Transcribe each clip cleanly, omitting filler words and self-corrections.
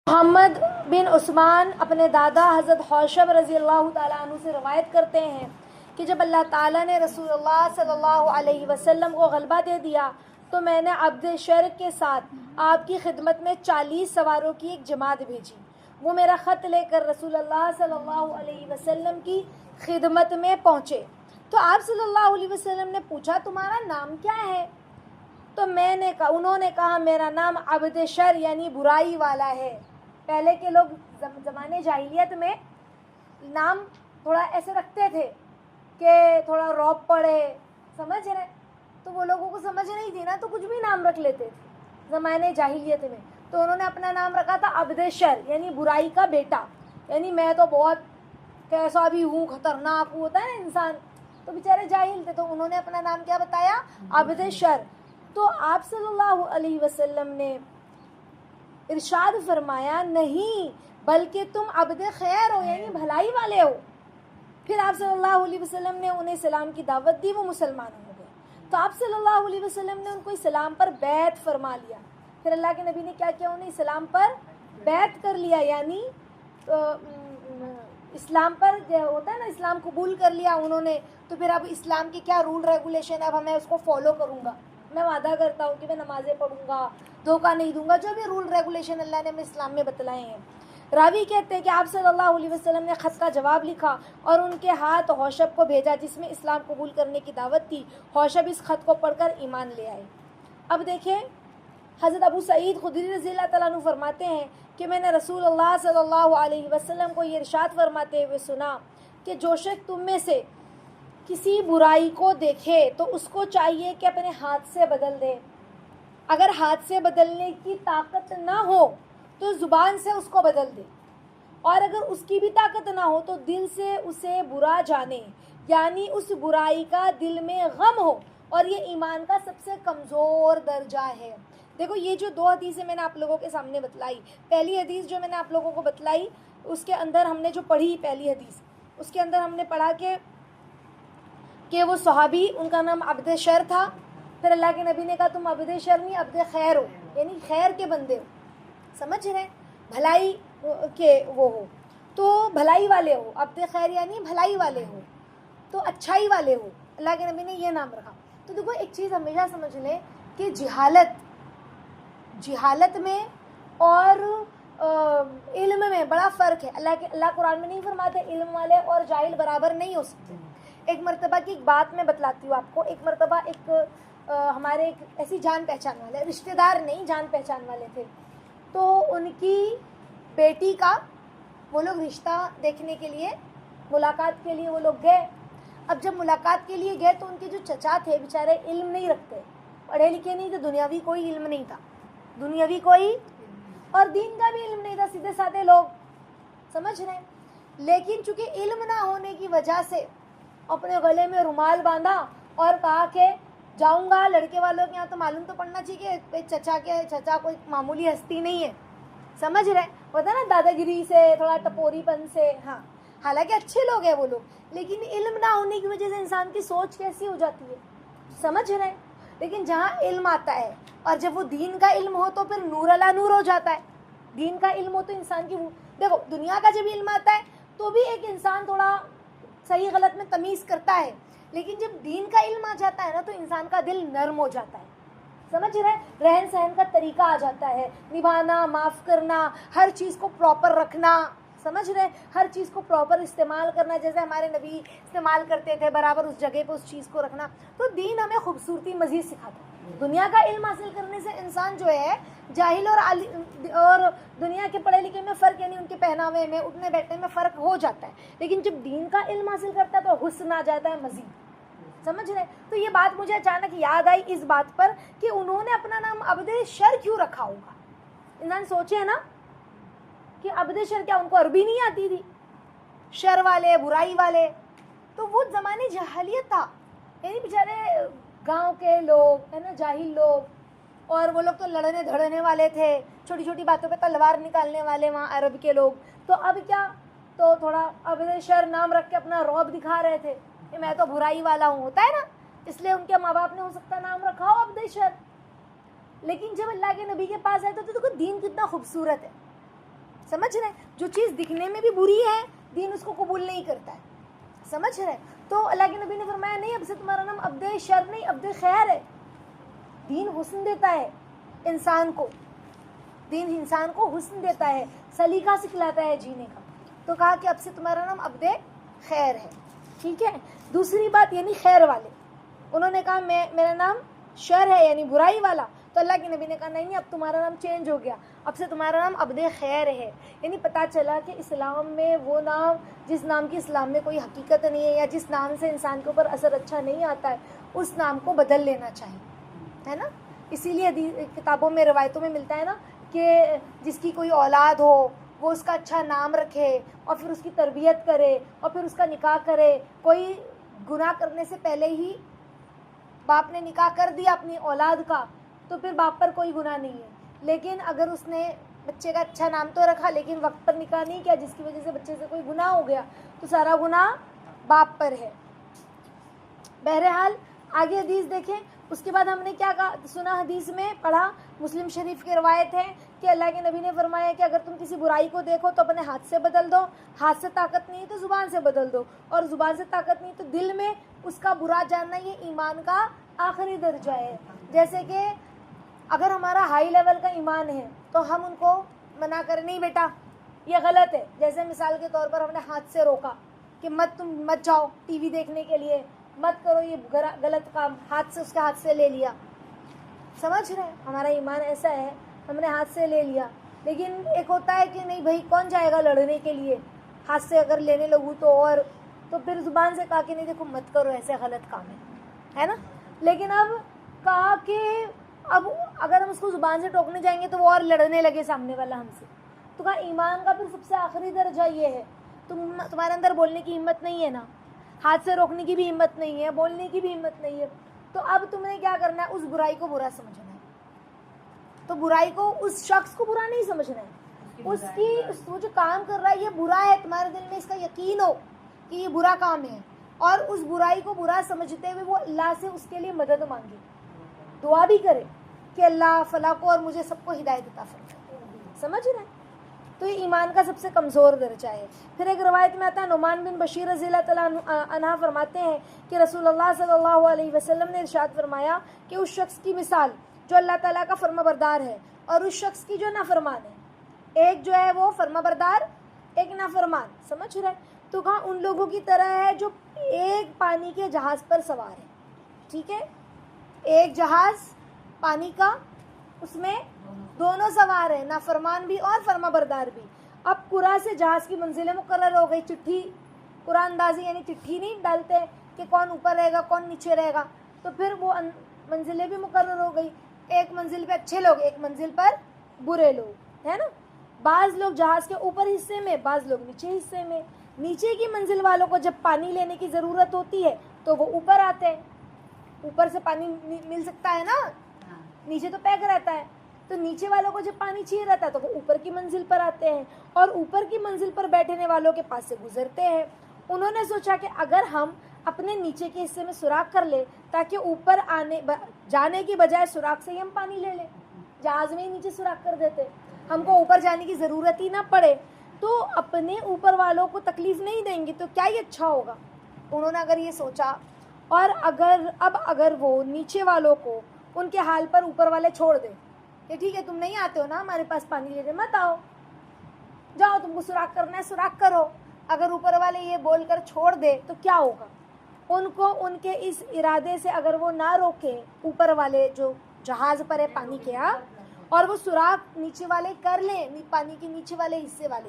محمد بن عثمان اپنے دادا حضرت حوشب رضی اللہ تعالیٰ عنہ سے روایت کرتے ہیں کہ جب اللہ تعالیٰ نے رسول اللہ صلی اللہ علیہ وسلم کو غلبہ دے دیا تو میں نے عبد شر کے ساتھ آپ کی خدمت میں 40 سواروں کی ایک جماعت بھیجی۔ وہ میرا خط لے کر رسول اللہ صلی اللہ علیہ وسلم کی خدمت میں پہنچے تو آپ صلی اللہ علیہ وسلم نے پوچھا تمہارا نام کیا ہے؟ تو انہوں نے کہا میرا نام عبد شر یعنی برائی والا ہے۔ پہلے کے لوگ زمانے جاہلیت میں نام تھوڑا ایسے رکھتے تھے کہ تھوڑا رعب پڑے، سمجھ رہے؟ تو وہ لوگوں کو سمجھ نہیں تھی نا، تو کچھ بھی نام رکھ لیتے تھے زمانے جاہلیت میں۔ تو انہوں نے اپنا نام رکھا تھا عبد شر یعنی برائی کا بیٹا، یعنی میں تو بہت کیسا بھی ہوں، خطرناک ہوتا ہے نا انسان، تو بیچارے جاہل تھے، تو انہوں نے اپنا نام کیا بتایا؟ عبد شر۔ تو آپ صلی اللہ علیہ وسلم نے ارشاد فرمایا نہیں بلکہ تم عبد خیر ہو یعنی بھلائی والے ہو۔ پھر آپ صلی اللہ علیہ وسلم نے انہیں اسلام کی دعوت دی، وہ مسلمان ہو گئے۔ تو آپ صلی اللہ علیہ وسلم نے ان کو اسلام پر بیعت فرما لیا۔ پھر اللہ کے نبی نے کیا کیا؟ انہیں اسلام پر بیعت کر لیا، یعنی اسلام پر جو ہوتا ہے نا، اسلام قبول کر لیا انہوں نے۔ تو پھر اب اسلام کی کیا رول ریگولیشن ہے، اب میں اس کو فالو کروں گا، میں وعدہ کرتا ہوں کہ میں نمازیں پڑھوں گا، دھوکہ نہیں دوں گا، جو بھی رول ریگولیشن اللہ نے ہمیں اسلام میں بتلائے ہیں۔ راوی کہتے ہیں کہ آپ صلی اللہ علیہ وسلم نے خط کا جواب لکھا اور ان کے ہاتھ حوشب کو بھیجا جس میں اسلام قبول کرنے کی دعوت تھی۔ حوشب اس خط کو پڑھ کر ایمان لے آئے۔ اب دیکھیں، حضرت ابو سعید خدری رضی اللہ تعالیٰ عنہ فرماتے ہیں کہ میں نے رسول اللہ صلی اللہ علیہ وسلم کو یہ ارشاد فرماتے ہوئے سنا کہ جو شخص تم میں سے کسی برائی کو دیکھے تو اس کو چاہیے کہ اپنے ہاتھ سے بدل دے، اگر ہاتھ سے بدلنے کی طاقت نہ ہو تو زبان سے اس کو بدل دے، اور اگر اس کی بھی طاقت نہ ہو تو دل سے اسے برا جانے، یعنی اس برائی کا دل میں غم ہو، اور یہ ایمان کا سب سے کمزور درجہ ہے۔ دیکھو، یہ جو 2 حدیثیں میں نے آپ لوگوں کے سامنے بتلائی، پہلی حدیث جو میں نے آپ لوگوں کو بتلائی اس کے اندر ہم نے جو پڑھی، پہلی حدیث اس کے اندر ہم نے پڑھا کہ وہ صحابی ان کا نام عبد شر تھا۔ پھر اللہ کے نبی نے کہا تم عبد شر نہیں عبد خیر ہو، یعنی خیر کے بندے ہو، سمجھ رہے ہیں، بھلائی کے وہ ہو، تو بھلائی والے ہو، عبد خیر یعنی بھلائی والے ہو، تو اچھائی والے ہو۔ اللہ کے نبی نے یہ نام رکھا۔ تو دیکھو، ایک چیز ہمیشہ سمجھ لیں کہ جہالت میں اور علم میں بڑا فرق ہے۔ اللہ قرآن میں نہیں فرماتے علم والے اور جاہل برابر نہیں ہو سکتے۔ ایک مرتبہ کی ایک بات میں بتلاتی ہوں آپ کو۔ ایک مرتبہ ہمارے ایک ایسی جان پہچان والے، رشتہ دار نہیں، جان پہچان والے تھے، تو ان کی بیٹی کا وہ لوگ رشتہ دیکھنے کے لیے، ملاقات کے لیے وہ لوگ گئے۔ اب جب ملاقات کے لیے گئے تو ان کے جو چچا تھے بیچارے علم نہیں رکھتے، پڑھے لکھے نہیں تھے، دنیاوی کوئی علم نہیں تھا، دنیاوی کوئی اور دین کا بھی علم نہیں تھا، سیدھے سادے لوگ، سمجھ رہے ہیں۔ لیکن چونکہ علم نہ ہونے کی وجہ سے اپنے گلے میں رومال باندھا اور کہا کہ جاؤں گا لڑکے والوں کے یہاں، تو معلوم تو پڑنا چاہیے کہ چچا کوئی معمولی ہستی نہیں ہے، سمجھ رہے ہیں، ہوتا ہے نا دادا گیری سے، تھوڑا ٹپوری پن سے، ہاں، حالانکہ اچھے لوگ ہیں وہ لوگ، لیکن علم نہ ہونے کی وجہ سے انسان کی سوچ کیسی ہو جاتی ہے، سمجھ رہے ہیں۔ لیکن جہاں علم آتا ہے اور جب وہ دین کا علم ہو تو پھر نور علی نور ہو جاتا ہے۔ دین کا علم ہو تو انسان کی دیکھو، دنیا کا جب علم آتا ہے تو بھی ایک انسان تھوڑا صحیح غلط میں تمیز کرتا ہے، لیکن جب دین کا علم آ جاتا ہے نا تو انسان کا دل نرم ہو جاتا ہے، سمجھ رہے، رہن سہن کا طریقہ آ جاتا ہے، نبھانا، معاف کرنا، ہر چیز کو پراپر رکھنا، سمجھ رہے، ہر چیز کو پراپر استعمال کرنا، جیسے ہمارے نبی استعمال کرتے تھے، برابر اس جگہ پہ اس چیز کو رکھنا۔ تو دین ہمیں خوبصورتی مزید سکھاتا ہے۔ دنیا کا علم حاصل کرنے سے انسان جو ہے جاہل اور دنیا کے پڑھے لکھے میں فرق، یعنی ان کے پہناوے میں، اٹھنے بیٹھنے میں فرق ہو جاتا ہے، لیکن جب دین کا علم حاصل کرتا ہے تو حسن آ جاتا ہے مزید، سمجھ رہے۔ تو یہ بات مجھے اچانک یاد آئی اس بات پر کہ انہوں نے اپنا نام عبد شر کیوں رکھا ہوگا۔ انسان سوچے نا کہ عبد شر، کیا ان کو عربی نہیں آتی تھی؟ شر والے، برائی والے، تو وہ زمانے جاہلیت تھا، یعنی بیچارے گاؤں کے لوگ ہے نا، جاہل لوگ، اور وہ لوگ تو لڑنے دھڑنے والے تھے، چھوٹی چھوٹی باتوں پہ تلوار نکالنے والے وہاں عرب کے لوگ۔ تو اب کیا، تو تھوڑا عبد شر نام رکھ کے اپنا رعب دکھا رہے تھے کہ میں تو برائی والا ہوں، ہوتا ہے نا، اس لیے ان کے ماں باپ نے ہو سکتا نام رکھا ہو عبد شر۔ لیکن جب اللہ کے نبی کے پاس آئے تو دیکھو دین کتنا خوبصورت ہے، سمجھ رہے ہیں؟ جو چیز دکھنے میں بھی بری ہے دین اس کو قبول نہیں کرتا ہے. سمجھ رہے ہیں؟ تو اللہ کے نبی نے فرمایا نہیں اب سے تمہارا نام عبد شر نہیں عبد خیر ہے. دین حسن دیتا ہے انسان کو, دین انسان کو حسن دیتا ہے, سلیقہ سکھلاتا ہے جینے کا. تو کہا کہ اب سے تمہارا نام عبد خیر ہے. ٹھیک ہے. دوسری بات یعنی خیر والے, انہوں نے کہا میرا نام شر ہے یعنی برائی والا. تو اللہ کے نبی نے کہا نہیں اب تمہارا نام چینج ہو گیا, اب سے تمہارا نام عبد خیر ہے. یعنی پتہ چلا کہ اسلام میں وہ نام جس نام کی اسلام میں کوئی حقیقت نہیں ہے یا جس نام سے انسان کے اوپر اثر اچھا نہیں آتا ہے اس نام کو بدل لینا چاہیے, ہے نا. اسی لیے کتابوں میں روایتوں میں ملتا ہے نا کہ جس کی کوئی اولاد ہو وہ اس کا اچھا نام رکھے اور پھر اس کی تربیت کرے اور پھر اس کا نکاح کرے. کوئی گناہ کرنے سے پہلے ہی باپ نے نکاح کر دیا اپنی اولاد کا تو پھر باپ پر کوئی گناہ نہیں ہے. لیکن اگر اس نے بچے کا اچھا نام تو رکھا لیکن وقت پر نکاح نہیں کیا جس کی وجہ سے بچے سے کوئی گناہ ہو گیا تو سارا گناہ باپ پر ہے. بہرحال آگے حدیث دیکھیں. اس کے بعد ہم نے کیا کہا سنا, حدیث میں پڑھا, مسلم شریف کی روایت ہے کہ اللہ کے نبی نے فرمایا کہ اگر تم کسی برائی کو دیکھو تو اپنے ہاتھ سے بدل دو, ہاتھ سے طاقت نہیں تو زبان سے بدل دو, اور زبان سے طاقت نہیں تو دل میں اس کا برا جاننا یہ ایمان کا آخری درجہ ہے. جیسے کہ اگر ہمارا ہائی لیول کا ایمان ہے تو ہم ان کو منع کریں نہیں بیٹا یہ غلط ہے. جیسے مثال کے طور پر ہم نے ہاتھ سے روکا کہ تم مت جاؤ ٹی وی دیکھنے کے لیے, مت کرو یہ غلط کام, ہاتھ سے اس کے ہاتھ سے لے لیا. سمجھ رہے ہیں, ہمارا ایمان ایسا ہے ہم نے ہاتھ سے لے لیا. لیکن ایک ہوتا ہے کہ نہیں بھائی کون جائے گا لڑنے کے لیے, ہاتھ سے اگر لینے لگوں تو پھر زبان سے کہا کہ نہیں دیکھو مت کرو ایسے غلط کام ہے نا. لیکن اب کہا کہ اب اگر ہم اس کو زبان سے ٹوکنے جائیں گے تو وہ اور لڑنے لگے سامنے والا ہم سے. تو کہا ایمان کا پھر سب سے آخری درجہ یہ ہے تمہارے اندر بولنے کی ہمت نہیں ہے نا, ہاتھ سے روکنے کی بھی ہمت نہیں ہے, بولنے کی بھی ہمت نہیں ہے. تو اب تم نے کیا کرنا ہے, اس برائی کو برا سمجھنا ہے. تو برائی کو اس شخص کو برا نہیں سمجھنا ہے, وہ جو کام کر رہا ہے یہ برا ہے, تمہارے دل میں اس کا یقین ہو کہ یہ برا کام ہے اور اس برائی کو برا سمجھتے ہوئے وہ اللہ سے اس کے لیے مدد مانگے, دعا بھی کرے کہ اللہ فلاں کو اور مجھے سب کو ہدایت عطا فرمائے. سمجھ رہے ہیں؟ تو یہ ایمان کا سب سے کمزور درجہ ہے. پھر ایک روایت میں آتا ہے نعمان بن بشیر رضی اللہ تعالیٰ عنہ فرماتے ہیں کہ رسول اللہ صلی اللہ علیہ وسلم نے ارشاد فرمایا کہ اس شخص کی مثال جو اللہ تعالیٰ کا فرما بردار ہے اور اس شخص کی جو نافرمان ہے. ایک جو ہے وہ فرما بردار, ایک نافرمان. سمجھ رہے ہیں؟ تو کہاں ان لوگوں کی طرح ہے جو ایک پانی کے جہاز پر سوار ہے. ٹھیک ہے, ایک جہاز پانی کا, اس میں دونوں سوار ہیں, نافرمان بھی اور فرما بردار بھی. اب قرآن سے جہاز کی منزلیں مقرر ہو گئی, چٹھی قرآن اندازی یعنی چٹھی نہیں ڈالتے کہ کون اوپر رہے گا کون نیچے رہے گا, تو پھر وہ منزلیں بھی مقرر ہو گئی. ایک منزل پہ اچھے لوگ, ایک منزل پر برے لوگ, ہے نا. بعض لوگ جہاز کے اوپر حصے میں, بعض لوگ نیچے حصے میں. نیچے کی منزل والوں کو جب پانی لینے کی ضرورت ہوتی ہے تو وہ اوپر آتے ہیں, اوپر سے پانی مل سکتا ہے نا, نیچے تو پیک رہتا ہے. تو نیچے والوں کو جب پانی چاہیے رہتا ہے تو وہ اوپر کی منزل پر آتے ہیں اور اوپر کی منزل پر بیٹھنے والوں کے پاس سے گزرتے ہیں. انہوں نے سوچا کہ اگر ہم اپنے نیچے کے حصے میں سوراخ کر لیں تاکہ اوپر جانے کی بجائے سوراخ سے ہی ہم پانی لے لیں, جہاز میں ہی نیچے سوراخ کر دیتے, ہم کو اوپر جانے کی ضرورت ہی نہ پڑے, تو اپنے اوپر والوں کو تکلیف نہیں دیں گے تو کیا یہ اچھا ہوگا. انہوں نے اگر یہ سوچا, اور اگر وہ نیچے والوں کو ان کے حال پر اوپر والے چھوڑ دیں کہ ٹھیک ہے تم نہیں آتے ہو نا ہمارے پاس پانی لینے, مت آؤ, جاؤ تم کو سوراخ کرنا ہے سوراخ کرو. اگر اوپر والے یہ بول کر چھوڑ دے تو کیا ہوگا, ان کو ان کے اس ارادے سے اگر وہ نہ روکے اوپر والے جو جہاز پر ہے پانی کے, اور وہ سوراخ نیچے والے کر لیں پانی کے نیچے والے حصے والے,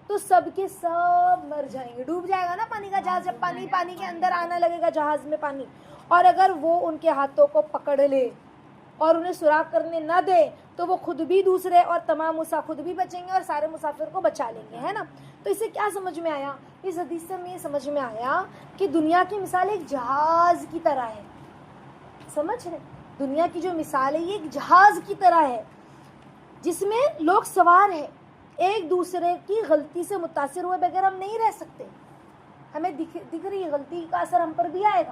تو سب کے سب مر جائیں گے, ڈوب جائے گا نا پانی کا جہاز. جب پانی کے اندر آنا لگے گا جہاز میں پانی, اور اگر وہ ان کے ہاتھوں کو پکڑ لے اور انہیں سوراخ کرنے نہ دے تو وہ خود بھی دوسرے اور تمام مسافر خود بھی بچیں گے اور سارے مسافر کو بچا لیں گے, ہے نا. تو اس سے کیا سمجھ میں آیا, اس حدیث سے ہمیں یہ سمجھ میں آیا کہ دنیا کی مثال ایک جہاز کی طرح ہے. سمجھ رہے, دنیا کی جو مثال ہے یہ ایک جہاز کی طرح ہے جس میں لوگ سوار ہیں, ایک دوسرے کی غلطی سے متاثر ہوئے بغیر ہم نہیں رہ سکتے. ہمیں دکھ رہی ہے غلطی کا اثر ہم پر بھی آئے گا.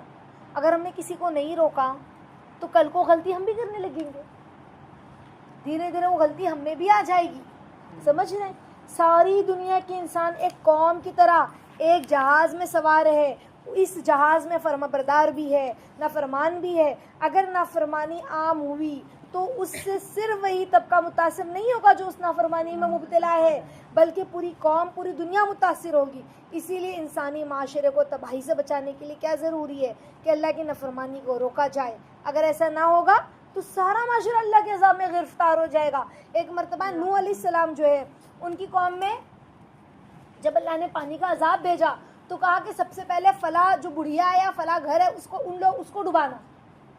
اگر ہم نے کسی کو نہیں روکا تو کل کو غلطی ہم بھی کرنے لگیں گے, دھیرے دھیرے وہ غلطی ہم میں بھی آ جائے گی. سمجھ رہے ہیں, ساری دنیا کے انسان ایک قوم کی طرح ایک جہاز میں سوار ہے. اس جہاز میں فرما بردار بھی ہے, نافرمان بھی ہے. اگر نافرمانی عام ہوئی تو اس سے صرف وہی طبقہ متاثر نہیں ہوگا جو اس نافرمانی میں مبتلا ہے, بلکہ پوری قوم, پوری دنیا متاثر ہوگی. اسی لیے انسانی معاشرے کو تباہی سے بچانے کے لیے کیا ضروری ہے کہ اللہ کی نافرمانی کو روکا جائے. اگر ایسا نہ ہوگا تو سارا معاشرہ اللہ کے عذاب میں گرفتار ہو جائے گا. ایک مرتبہ نوح علیہ السلام جو ہے, ان کی قوم میں جب اللہ نے پانی کا عذاب بھیجا تو کہا کہ سب سے پہلے فلاں جو بڑھیا ہے یا فلاں گھر ہے اس کو ڈبانا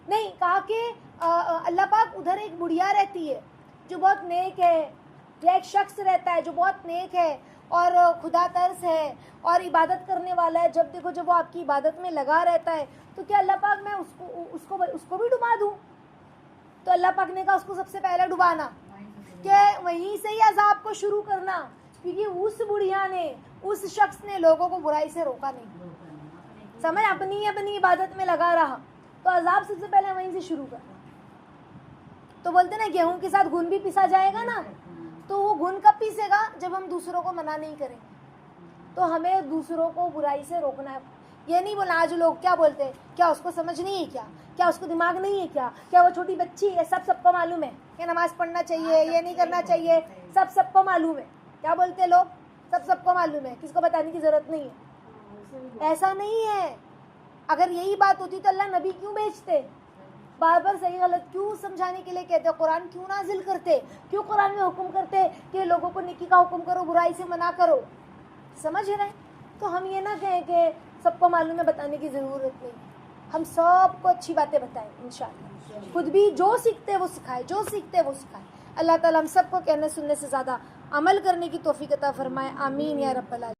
نہیں. کہا کہ اللہ پاک ادھر ایک بڑھیا رہتی ہے جو بہت نیک ہے, یا ایک شخص رہتا ہے جو بہت نیک ہے اور خدا ترس ہے اور عبادت کرنے والا ہے, جب دیکھو جب وہ آپ کی عبادت میں لگا رہتا ہے تو کیا اللہ پاک میں اس کو بھی ڈبا دوں؟ تو اللہ پاک نے کہا اس کو سب سے پہلے ڈبانا, کہ وہیں سے ہی عذاب کو شروع کرنا, کیونکہ اس بڑھیا نے, اس شخص نے لوگوں کو برائی سے روکا نہیں, سمجھ, اپنی عبادت میں لگا رہا, تو عذاب سب سے پہلے وہیں سے شروع کرنا. تو بولتے نا گیہوں کے ساتھ گھن بھی پیسا جائے گا نا, تو وہ گھن کب پیسے گا جب ہم دوسروں کو منع نہیں کریں. تو ہمیں دوسروں کو برائی سے روکنا ہے. یہ نہیں بولا آج لوگ کیا بولتے ہیں, کیا اس کو سمجھ نہیں ہے, کیا اس کو دماغ نہیں ہے, کیا وہ چھوٹی بچی ہے, سب کو معلوم ہے کہ نماز پڑھنا چاہیے, یہ نہیں کرنا چاہیے, سب کو معلوم ہے. کیا بولتے ہیں لوگ, سب کو معلوم ہے, کس کو بتانے کی ضرورت نہیں ہے. ایسا نہیں ہے. اگر یہی بات ہوتی تو اللہ نبی کیوں بھیجتے, بار بار صحیح غلط کیوں سمجھانے کے لیے کہتے, قرآن کیوں نازل کرتے, کیوں قرآن میں حکم کرتے کہ لوگوں کو نیکی کا حکم کرو, برائی سے منع کرو. سمجھ رہے ہیں؟ تو ہم یہ نہ کہیں کہ سب کو معلوم ہے, بتانے کی ضرورت نہیں. ہم سب کو اچھی باتیں بتائیں انشاءاللہ. خود بھی جو سیکھتے وہ سکھائے, جو سیکھتے وہ سکھائے. اللہ تعالیٰ ہم سب کو کہنے سننے سے زیادہ عمل کرنے کی توفیق عطا فرمائے. آمین یا رب العالمین.